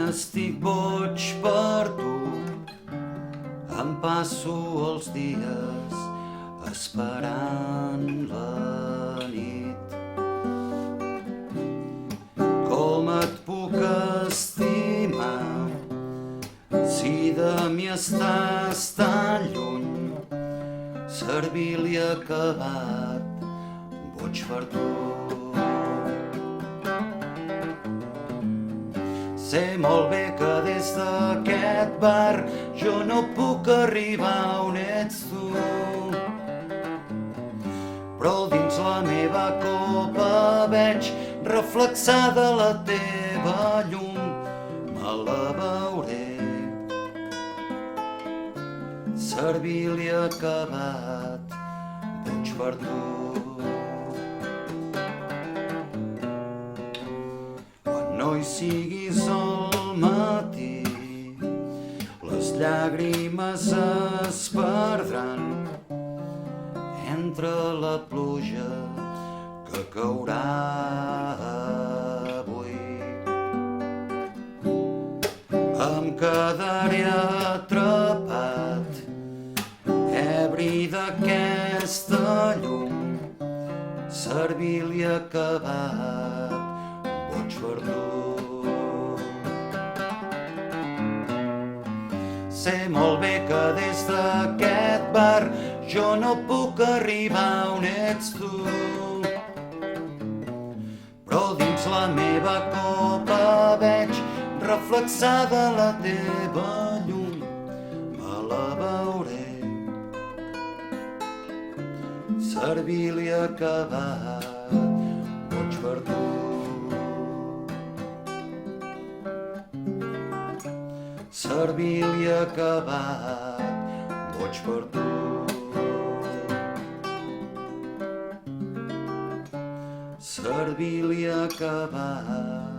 estic boig per tu, em passo els dies esperant la nit. Com et puc estimar si de mi estàs tan lluny? Servir-li acabat, boig per tu. Sé molt bé que des d'aquest bar jo no puc arribar on ets tu, però dins la meva copa veig reflexada la teva llum. Me la veuré, servir-li acabat, boig per tu. No hi siguis al matí, les llàgrimes es perdran entre la pluja que caurà avui. Em quedaré atrapat, ebri d'aquesta llum, servir-li acabat, boig per tu. Sé molt bé que des d'aquest bar jo no puc arribar on ets tu, però dins la meva copa veig reflexada la teva llum. Me la veuré, servir-li acabat, boig per tu. Servir-li acabat, boig per tu. Servir-li acabat,